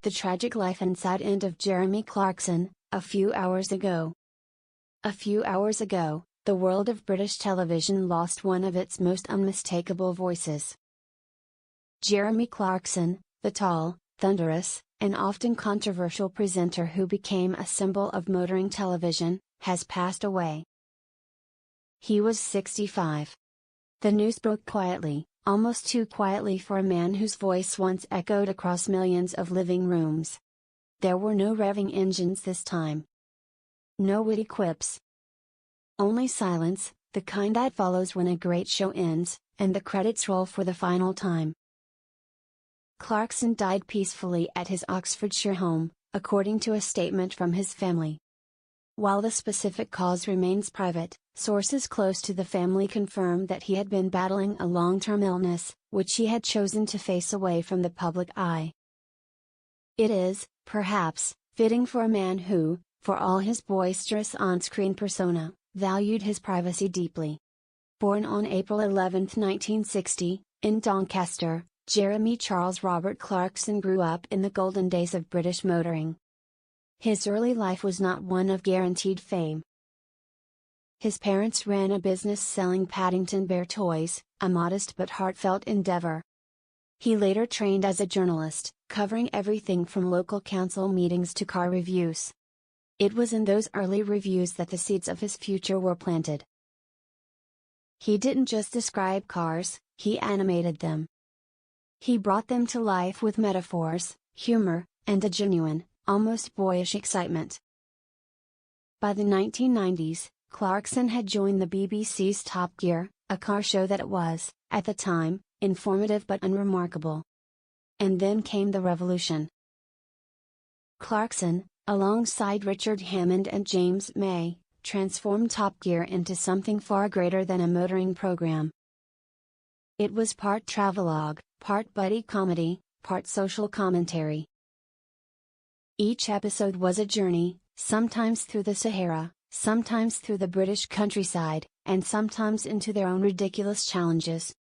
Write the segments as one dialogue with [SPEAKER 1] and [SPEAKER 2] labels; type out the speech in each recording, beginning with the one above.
[SPEAKER 1] The tragic life and sad end of Jeremy Clarkson, a few hours ago. A few hours ago, the world of British television lost one of its most unmistakable voices. Jeremy Clarkson, the tall, thunderous, and often controversial presenter who became a symbol of motoring television, has passed away. He was 65. The news broke quietly, almost too quietly for a man whose voice once echoed across millions of living rooms. There were no revving engines this time. No witty quips. Only silence, the kind that follows when a great show ends, and the credits roll for the final time. Clarkson died peacefully at his Oxfordshire home, according to a statement from his family. While the specific cause remains private, sources close to the family confirmed that he had been battling a long-term illness, which he had chosen to face away from the public eye. It is, perhaps, fitting for a man who, for all his boisterous on-screen persona, valued his privacy deeply. Born on April 11, 1960, in Doncaster, Jeremy Charles Robert Clarkson grew up in the golden days of British motoring. His early life was not one of guaranteed fame. His parents ran a business selling Paddington Bear toys, a modest but heartfelt endeavor. He later trained as a journalist, covering everything from local council meetings to car reviews. It was in those early reviews that the seeds of his future were planted. He didn't just describe cars, he animated them. He brought them to life with metaphors, humor, and a genuine, almost boyish excitement. By the 1990s, Clarkson had joined the BBC's Top Gear, a car show that was, at the time, informative but unremarkable. And then came the revolution. Clarkson, alongside Richard Hammond and James May, transformed Top Gear into something far greater than a motoring program. It was part travelogue, part buddy comedy, part social commentary. Each episode was a journey, sometimes through the Sahara, sometimes through the British countryside, and sometimes into their own ridiculous challenges.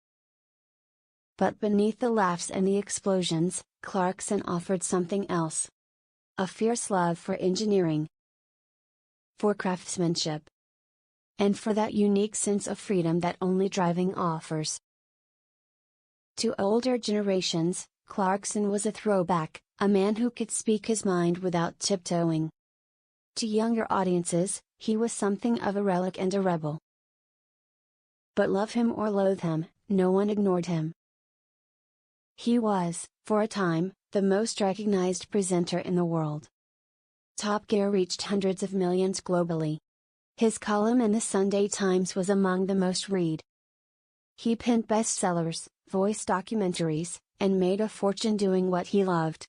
[SPEAKER 1] But beneath the laughs and the explosions, Clarkson offered something else. A fierce love for engineering, for craftsmanship, and for that unique sense of freedom that only driving offers. To older generations, Clarkson was a throwback, a man who could speak his mind without tiptoeing. To younger audiences, he was something of a relic and a rebel. But love him or loathe him, no one ignored him. He was, for a time, the most recognized presenter in the world. Top Gear reached hundreds of millions globally. His column in the Sunday Times was among the most read. He penned bestsellers, voiced documentaries, and made a fortune doing what he loved.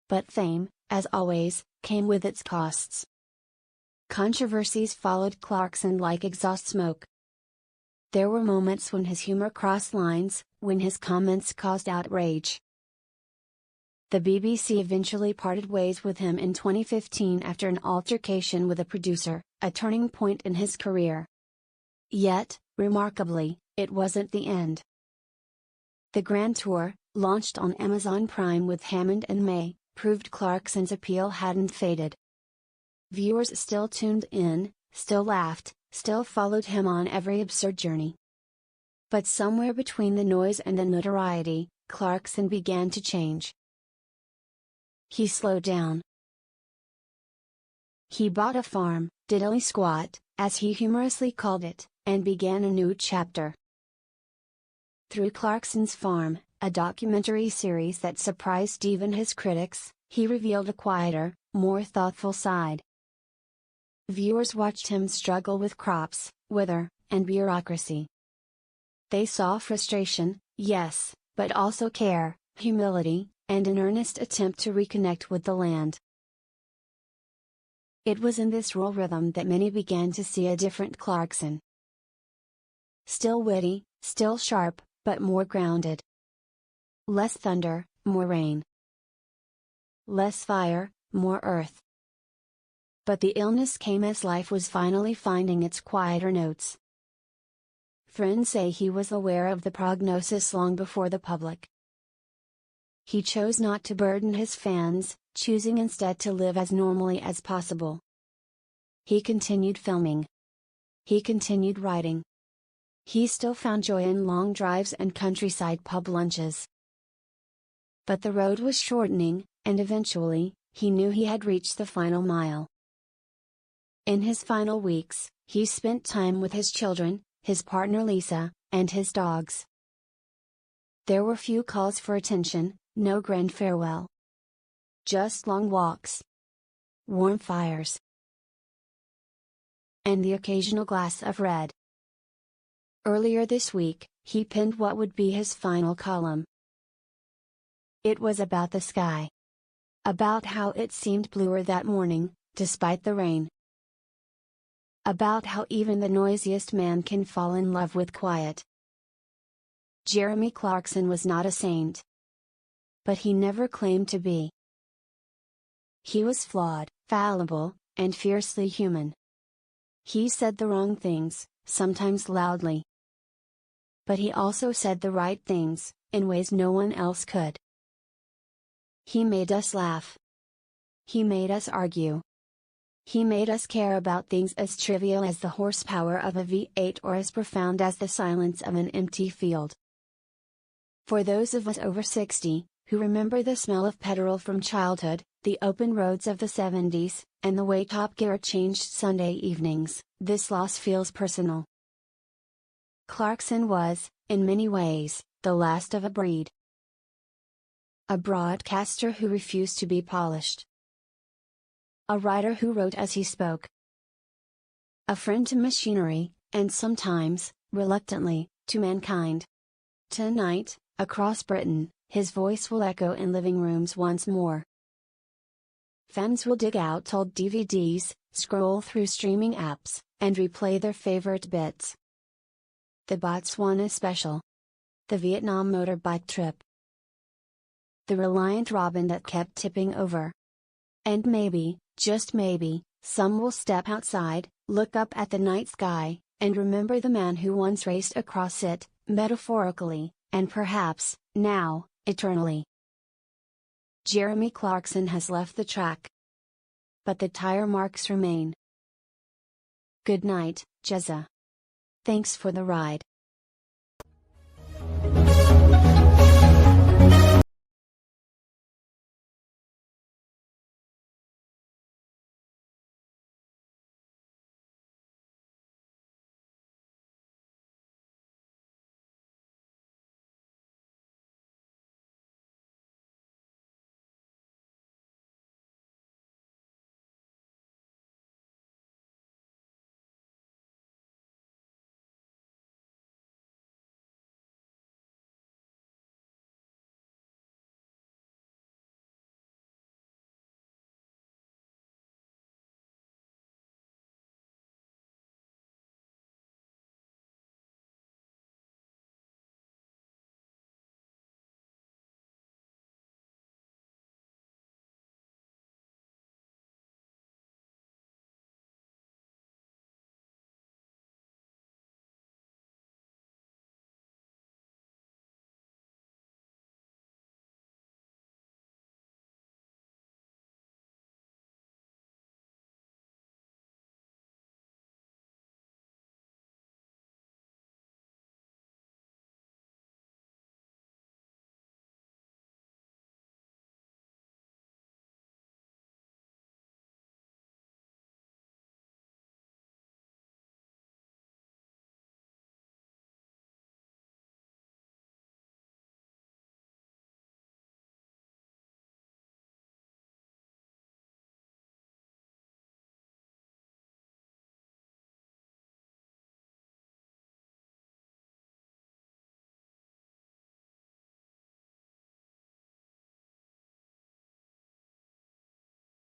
[SPEAKER 1] But fame, as always, came with its costs. Controversies followed Clarkson like exhaust smoke. There were moments when his humor crossed lines, when his comments caused outrage. The BBC eventually parted ways with him in 2015 after an altercation with a producer, a turning point in his career. Yet, remarkably, it wasn't the end. The Grand Tour, launched on Amazon Prime with Hammond and May, proved Clarkson's appeal hadn't faded. Viewers still tuned in, still laughed, still followed him on every absurd journey. But somewhere between the noise and the notoriety, Clarkson began to change. He slowed down. He bought a farm, diddly squat, as he humorously called it, and began a new chapter. Through Clarkson's Farm, a documentary series that surprised even his critics, he revealed a quieter, more thoughtful side. Viewers watched him struggle with crops, weather, and bureaucracy. They saw frustration, yes, but also care, humility, and an earnest attempt to reconnect with the land. It was in this raw rhythm that many began to see a different Clarkson. Still witty, still sharp, but more grounded. Less thunder, more rain. Less fire, more earth. But the illness came as life was finally finding its quieter notes. Friends say he was aware of the prognosis long before the public. He chose not to burden his fans, choosing instead to live as normally as possible. He continued filming. He continued writing. He still found joy in long drives and countryside pub lunches. But the road was shortening, and eventually, he knew he had reached the final mile. In his final weeks, he spent time with his children, his partner Lisa, and his dogs. There were few calls for attention, no grand farewell. Just long walks, warm fires, and the occasional glass of red. Earlier this week, he penned what would be his final column. It was about the sky. About how it seemed bluer that morning, despite the rain. About how even the noisiest man can fall in love with quiet. Jeremy Clarkson was not a saint. But he never claimed to be. He was flawed, fallible, and fiercely human. He said the wrong things, sometimes loudly. But he also said the right things, in ways no one else could. He made us laugh. He made us argue. He made us care about things as trivial as the horsepower of a V8 or as profound as the silence of an empty field. For those of us over 60, who remember the smell of petrol from childhood, the open roads of the 70s, and the way Top Gear changed Sunday evenings, this loss feels personal. Clarkson was, in many ways, the last of a breed. A broadcaster who refused to be polished. A writer who wrote as he spoke. A friend to machinery, and sometimes, reluctantly, to mankind. Tonight, across Britain, his voice will echo in living rooms once more. Fans will dig out old DVDs, scroll through streaming apps, and replay their favorite bits. The Botswana special. The Vietnam motorbike trip. The Reliant Robin that kept tipping over. And maybe, just maybe, some will step outside, look up at the night sky, and remember the man who once raced across it, metaphorically, and perhaps, now, eternally. Jeremy Clarkson has left the track. But the tire marks remain. Good night, Jezza. Thanks for the ride.